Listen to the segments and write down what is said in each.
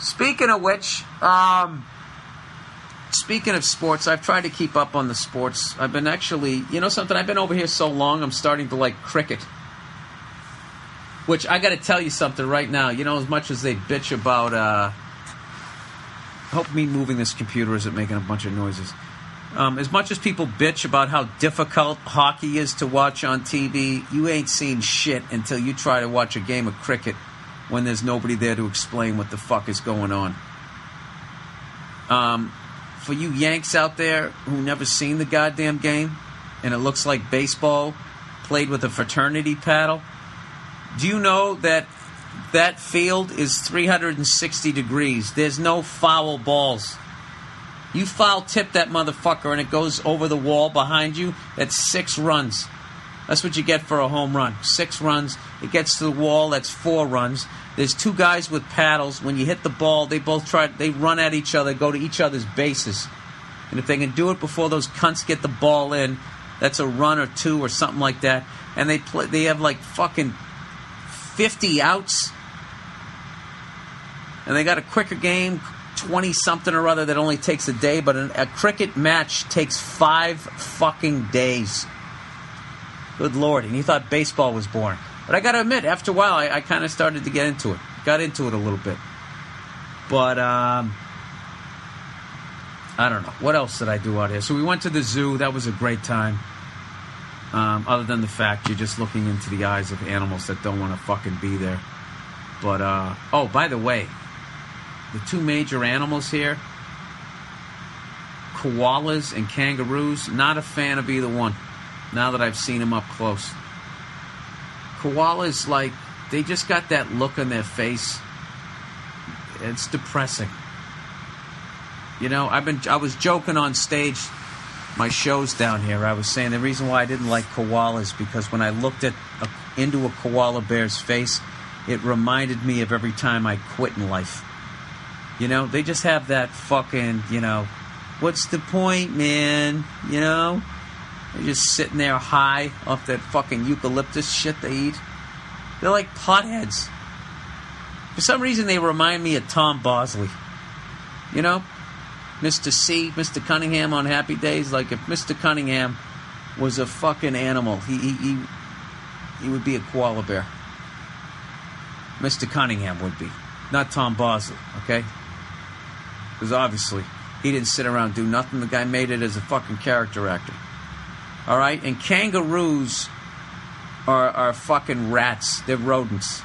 Speaking of which, speaking of sports, I've tried to keep up on the sports. I've been actually, you know something, I've been over here so long, I'm starting to like cricket. Which, I got to tell you something right now. You know, as much as they bitch about, I hope me moving this computer isn't making a bunch of noises. As much as people bitch about how difficult hockey is to watch on TV, you ain't seen shit until you try to watch a game of cricket when there's nobody there to explain what the fuck is going on. For you Yanks out there who never seen the goddamn game, and it looks like baseball played with a fraternity paddle, do you know that that field is 360 degrees? There's no foul balls. You foul tip that motherfucker and it goes over the wall behind you, that's 6 runs. That's what you get for a home run. 6 runs. It gets to the wall, that's 4 runs. There's 2 guys with paddles. When you hit the ball, they run at each other, go to each other's bases. And if they can do it before those cunts get the ball in, that's a run or 2 or something like that. And they have like fucking 50 outs. And they got a quicker game, 20-something or other, that only takes a day. But a cricket match takes 5 fucking days. Good Lord. And you thought baseball was boring. But I got to admit, after a while, I kind of started to get into it. Got into it a little bit. But, I don't know. What else did I do out here? So we went to the zoo. That was a great time. Other than the fact you're just looking into the eyes of animals that don't want to fucking be there. But, oh, by the way, the 2 major animals here, koalas and kangaroos, not a fan of either one, now that I've seen them up close. Koalas, like, they just got that look on their face. It's depressing. You know, I was joking on stage, my shows down here. I was saying the reason why I didn't like koalas, because when I looked into a koala bear's face, it reminded me of every time I quit in life. You know, they just have that fucking, you know, what's the point, man? You know? They're just sitting there high off that fucking eucalyptus shit they eat. They're like potheads. For some reason, they remind me of Tom Bosley. You know? Mr. C, Mr. Cunningham on Happy Days. Like, if Mr. Cunningham was a fucking animal, he would be a koala bear. Mr. Cunningham would be. Not Tom Bosley, okay? Because obviously, he didn't sit around and do nothing. The guy made it as a fucking character actor. All right? And kangaroos are fucking rats. They're rodents.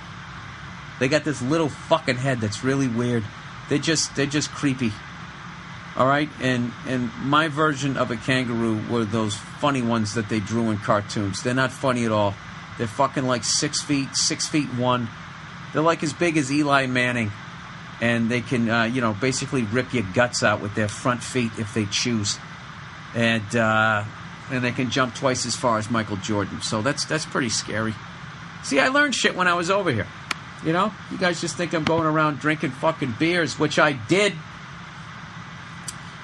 They got this little fucking head that's really weird. They're just creepy. All right? And my version of a kangaroo were those funny ones that they drew in cartoons. They're not funny at all. They're fucking like 6 feet, 6'1". They're like as big as Eli Manning. And they can, basically rip your guts out with their front feet if they choose. And they can jump twice as far as Michael Jordan. So that's pretty scary. See, I learned shit when I was over here. You know? You guys just think I'm going around drinking fucking beers, which I did.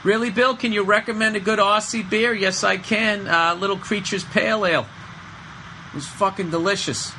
Really, Bill? Can you recommend a good Aussie beer? Yes, I can. Little Creatures Pale Ale. It was fucking delicious.